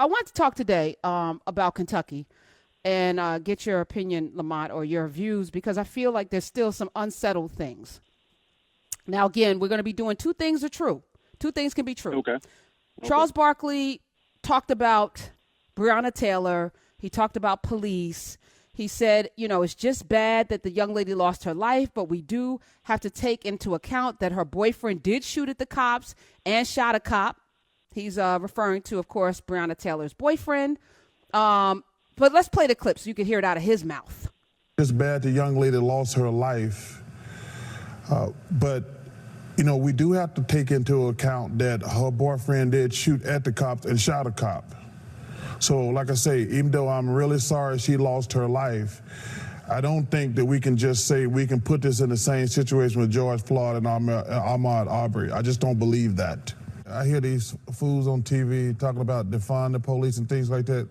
I want to talk today about Kentucky and get your opinion, Lamont, or your views, because I feel like there's still some unsettled things. Now, again, we're going to be doing two things are true. Two things can be true. Okay. Charles Barkley talked about Breonna Taylor. He talked about police. He said, it's just bad that the young lady lost her life, but we do have to take into account that her boyfriend did shoot at the cops and shot a cop. He's referring to, of course, Breonna Taylor's boyfriend. But let's play the clip so you can hear it out of his mouth. It's bad the young lady lost her life, but we do have to take into account that her boyfriend did shoot at the cops and shot a cop. So, like I say, even though I'm really sorry she lost her life, I don't think that we can just say we can put this in the same situation with George Floyd and Ahmaud Arbery. I just don't believe that. I hear these fools on TV talking about defund the police and things like that.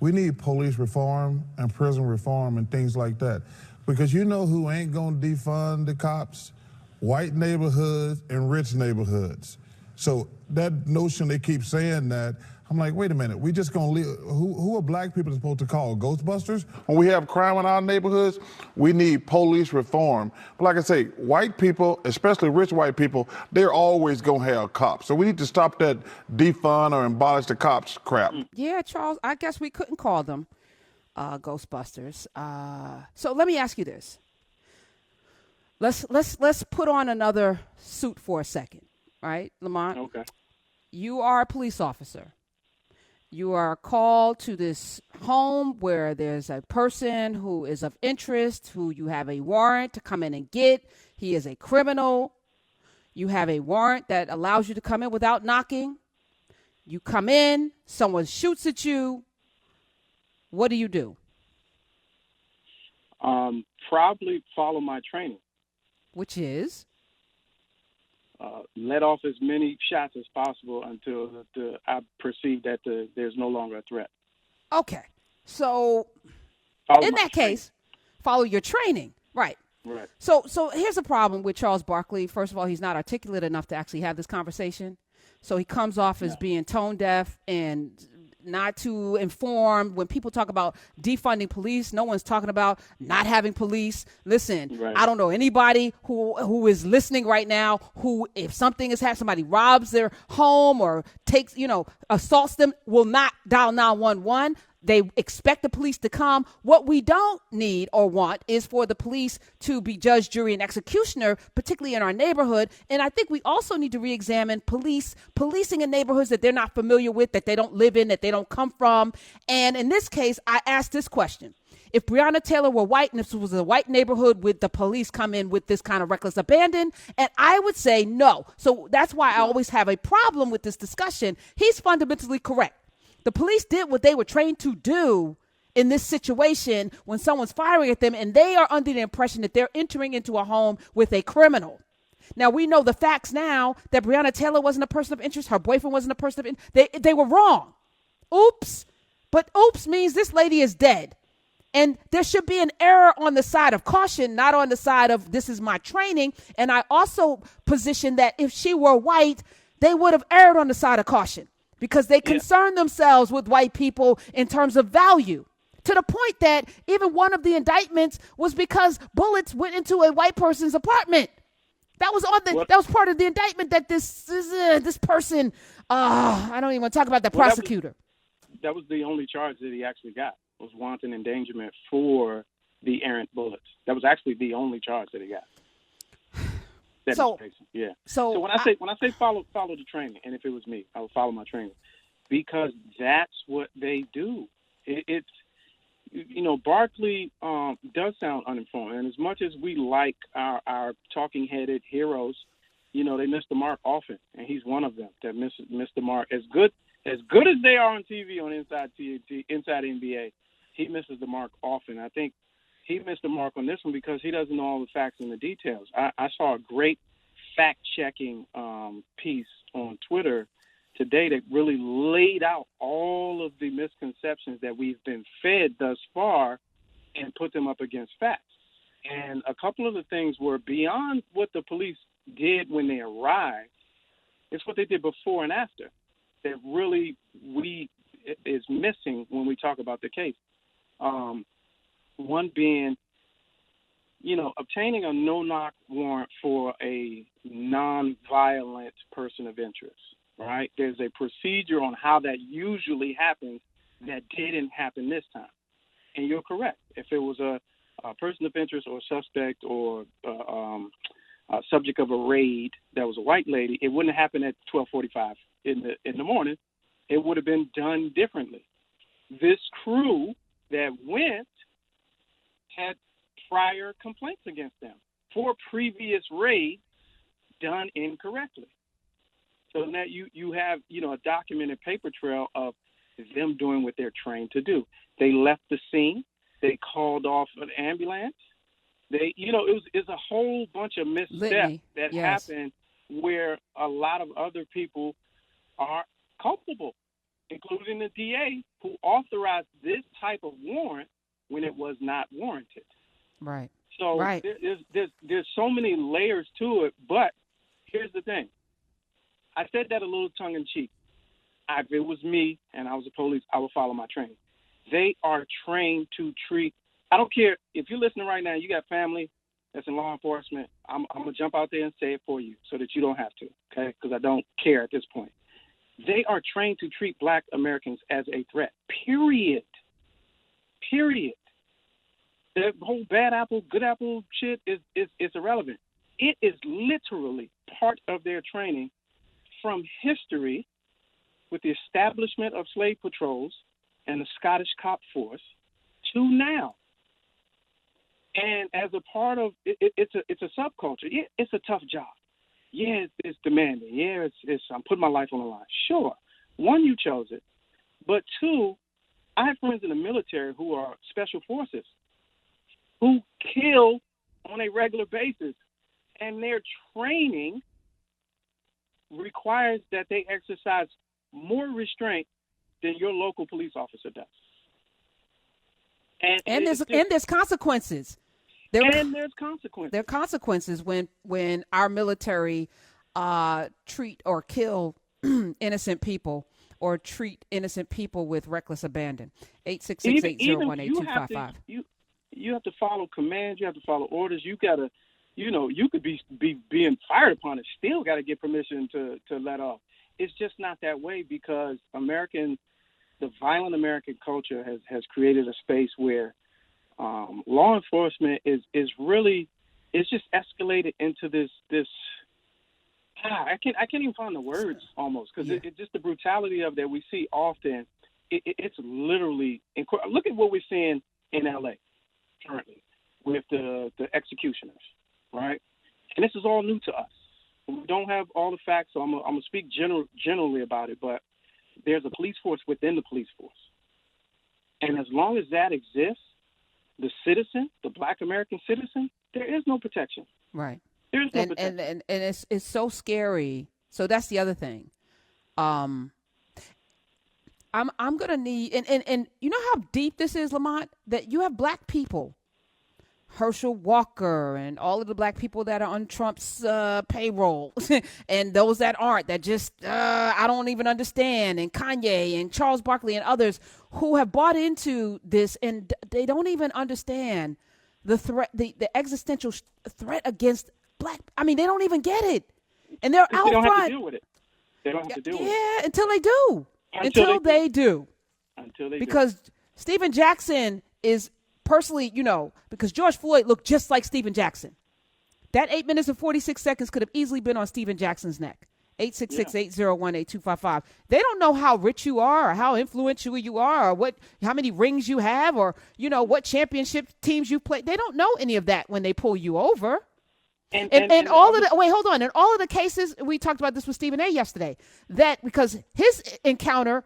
We need police reform and prison reform and things like that. Because you know who ain't gonna defund the cops? White neighborhoods and rich neighborhoods. So that notion they keep saying that, I'm like, wait a minute, we just gonna leave, who are black people supposed to call? Ghostbusters? When we have crime in our neighborhoods, we need police reform. But like I say, white people, especially rich white people, they're always gonna have cops. So we need to stop that defund or abolish the cops crap. Yeah, Charles, I guess we couldn't call them Ghostbusters. So let me ask you this. Let's put on another suit for a second, right, Lamont? Okay. You are a police officer. You are called to this home where there's a person who is of interest, who you have a warrant to come in and get. He is a criminal. You have a warrant that allows you to come in without knocking. You come in, someone shoots at you. What do you do? Probably follow my training. Which is? Let off as many shots as possible until I perceive that there's no longer a threat. Okay. So Follow in my that case, follow your training. Right. Right. So here's a problem with Charles Barkley. First of all, he's not articulate enough to actually have this conversation. So he comes off as being tone deaf and not too informed. When people talk about defunding police, no one's talking about not having police. Listen, Right. I don't know anybody who is listening right now who, if something has happened, somebody robs their home or takes, assaults them, will not dial 911. They expect the police to come. What we don't need or want is for the police to be judge, jury, and executioner, particularly in our neighborhood. And I think we also need to reexamine policing in neighborhoods that they're not familiar with, that they don't live in, that they don't come from. And in this case, I asked this question. If Breonna Taylor were white and if this was a white neighborhood, would the police come in with this kind of reckless abandon? And I would say no. So that's why I always have a problem with this discussion. He's fundamentally correct. The police did what they were trained to do in this situation when someone's firing at them, and they are under the impression that they're entering into a home with a criminal. Now, we know the facts now that Breonna Taylor wasn't a person of interest. Her boyfriend wasn't a person of interest. They were wrong. Oops. But oops means this lady is dead. And there should be an error on the side of caution, not on the side of this is my training. And I also position that if she were white, they would have erred on the side of caution because they concern themselves with white people in terms of value, to the point that even one of the indictments was because bullets went into a white person's apartment. That was that was part of the indictment, that this person, I don't even want to talk about the prosecutor. That was the only charge that he actually got, was wanton endangerment for the errant bullets. That was actually the only charge that he got. So when I say follow the training, and if it was me, I would follow my training, because that's what they do. It's Barkley does sound uninformed, and as much as we like our talking-headed heroes, they miss the mark often, and he's one of them that miss the mark. As good as they are on TV, on Inside TNT, Inside NBA, he misses the mark often. I think he missed the mark on this one because he doesn't know all the facts and the details. I saw a great fact-checking piece on Twitter today that really laid out all of the misconceptions that we've been fed thus far and put them up against facts. And a couple of the things were beyond what the police did when they arrived. It's what they did before and after that really, we as missing when we talk about the case. One being, obtaining a no-knock warrant for a non-violent person of interest, right? There's a procedure on how that usually happens that didn't happen this time. And you're correct. If it was a person of interest or suspect or subject of a raid that was a white lady, it wouldn't happen at 12:45 in the morning. It would have been done differently. This crew that went had prior complaints against them for previous raids done incorrectly. So now you have, a documented paper trail of them doing what they're trained to do. They left the scene. They called off an ambulance. It's a whole bunch of missteps that happened where a lot of other people are culpable, including the DA who authorized this type of warrant when it was not warranted. Right. So there's so many layers to it, but here's the thing. I said that a little tongue-in-cheek. If it was me and I was the police, I would follow my training. They are trained to treat. I don't care if you're listening right now. You got family that's in law enforcement. I'm gonna jump out there and say it for you so that you don't have to, okay? Because I don't care at this point. They are trained to treat Black Americans as a threat. Period. The whole bad apple, good apple shit is irrelevant. It is literally part of their training from history with the establishment of slave patrols and the Scottish cop force to now. And as a part of it's a subculture. Yeah, it's a tough job. Yeah, it's demanding. Yeah, it's I'm putting my life on the line. Sure. One, you chose it. But two, I have friends in the military who are special forces who kill on a regular basis, and their training requires that they exercise more restraint than your local police officer does. And there's consequences. There's consequences. There are consequences when our military treat or kill innocent people or treat innocent people with reckless abandon. 866-801-8255. You have to follow commands. You have to follow orders. You gotta, you could be being fired upon and still got to get permission to let off. It's just not that way because the violent American culture has created a space where law enforcement is really, it's just escalated into this. I can't even find the words almost because it's just the brutality of that we see often. It's literally look at what we're seeing in LA currently with the executioners, right? And this is all new to us. We don't have all the facts, so I'm gonna speak generally about it. But there's a police force within the police force, and as long as that exists, the citizen, the Black American citizen, there is no protection. Right. There's no protection. And it's so scary. So that's the other thing. I'm gonna need and you know how deep this is, Lamont, that you have Black people, Herschel Walker and all of the Black people that are on Trump's payroll and those that aren't, that just I don't even understand, and Kanye and Charles Barkley and others who have bought into this and they don't even understand the threat, the existential threat against Black. I mean, they don't even get it. And they're out front. They don't have to deal with it. They don't have to deal with it. Yeah, until they do. Until they do. Because Stephen Jackson is personally, because George Floyd looked just like Stephen Jackson. That 8 minutes and 46 seconds could have easily been on Stephen Jackson's neck. 866-801-8255. They don't know how rich you are or how influential you are or how many rings you have or, what championship teams you play. They don't know any of that when they pull you over. And all of the, wait, hold on. In all of the cases, we talked about this with Stephen A. yesterday, that because his encounter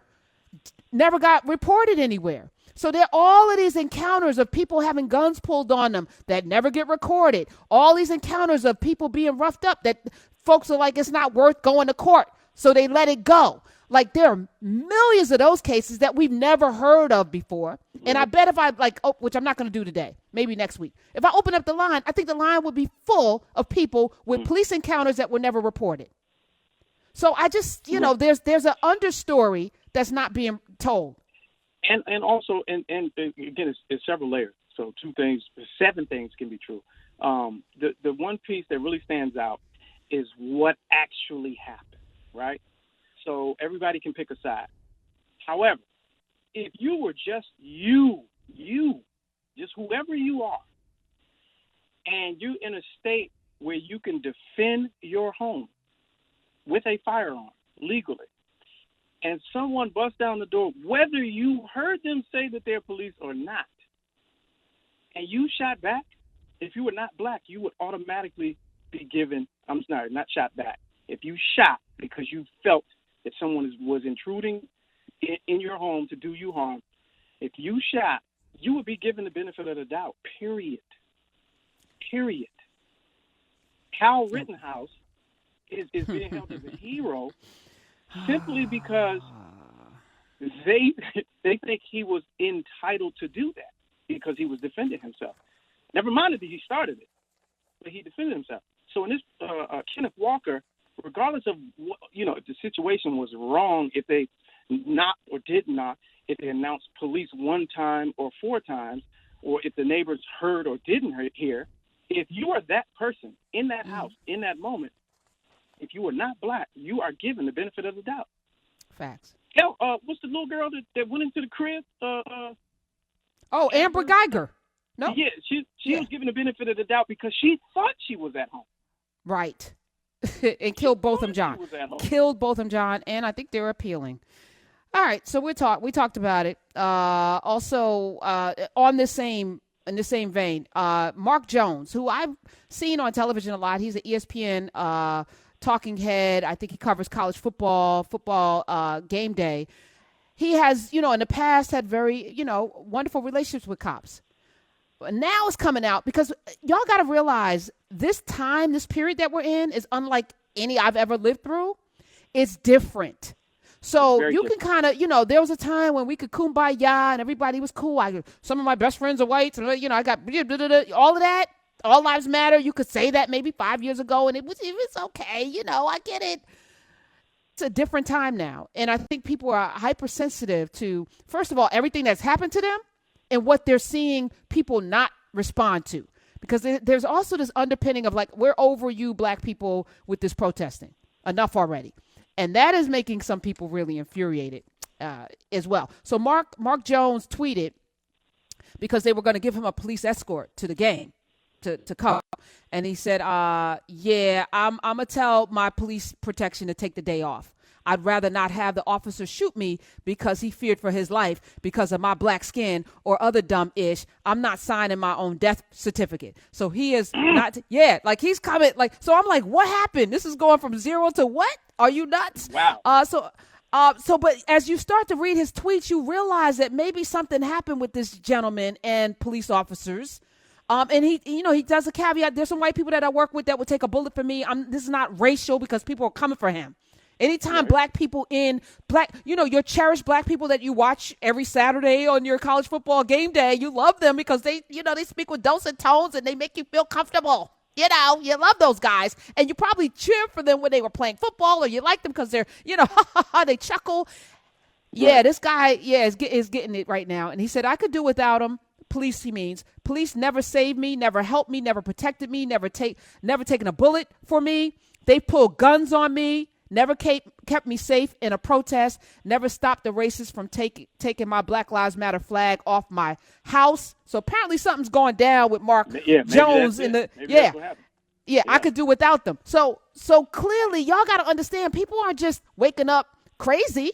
never got reported anywhere. So there are all of these encounters of people having guns pulled on them that never get recorded. All these encounters of people being roughed up that folks are like, it's not worth going to court. So they let it go. Like there are millions of those cases that we've never heard of before. And I bet if I which I'm not going to do today, maybe next week. If I open up the line, I think the line would be full of people with police encounters that were never reported. So I just, there's an understory that's not being told. And also, and again, it's several layers. So 7 things can be true. The one piece that really stands out is what actually happened, right? So everybody can pick a side. However, if you were just just whoever you are, and you're in a state where you can defend your home with a firearm legally, and someone busts down the door, whether you heard them say that they're police or not, and you shot back, if you were not black, you would automatically be given, I'm sorry, not shot back. If you shot because you felt that someone was intruding in your home to do you harm, if you shot, you would be given the benefit of the doubt, period. Kyle Rittenhouse is being held as a hero simply because they think he was entitled to do that because he was defending himself. Never mind that he started it, but he defended himself. So in this, Kenneth Walker, regardless of if the situation was wrong, if they if they announced police 1 time or 4 times, or if the neighbors heard or didn't hear, if you are that person in that house in that moment, if you are not black, you are given the benefit of the doubt. Facts. Hell, what's the little girl that went into the crib? Amber Geiger. No. Yeah, she was given the benefit of the doubt because she thought she was at home. Right. And killed Botham Jean. Killed Botham Jean, and I think they're appealing. All right, so we talked about it. Also, in the same vein, Mark Jones, who I've seen on television a lot. He's an ESPN talking head. I think he covers college football game day. He has, in the past had very, wonderful relationships with cops. But now it's coming out because y'all got to realize this period that we're in is unlike any I've ever lived through. It's different. So you can kind of, there was a time when we could kumbaya and everybody was cool. Some of my best friends are whites, and I got all of that. All lives matter. You could say that maybe 5 years ago, and it was okay. I get it. It's a different time now, and I think people are hypersensitive to, first of all, everything that's happened to them and what they're seeing people not respond to, because there's also this underpinning of like, we're over you black people with this protesting. Enough already. And that is making some people really infuriated as well. So Mark Jones tweeted, because they were going to give him a police escort to the game to come. And he said, I'm going to tell my police protection to take the day off. I'd rather not have the officer shoot me because he feared for his life because of my black skin or other dumb ish. I'm not signing my own death certificate. So he is not. Like he's coming. So I'm like, what happened? This is going from 0 to what? Are you nuts? Wow. But as you start to read his tweets, you realize that maybe something happened with this gentleman and police officers. And he does a caveat. There's some white people that I work with that would take a bullet for me. This is not racial because people are coming for him. Anytime black people your cherished black people that you watch every Saturday on your college football game day, you love them because they speak with dulcet tones and they make you feel comfortable. You love those guys, and you probably cheer for them when they were playing football, or you like them because they're, they chuckle. Yeah, this guy, is getting it right now. And he said, I could do without him. Police, he means. Police never saved me, never helped me, never protected me, never taken a bullet for me. They pulled guns on me. Never kept me safe in a protest. Never stopped the racists from taking my Black Lives Matter flag off my house. So apparently something's going down with Mark Jones in the I could do without them. So clearly y'all got to understand, people aren't just waking up crazy.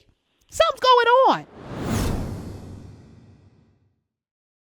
Something's going on.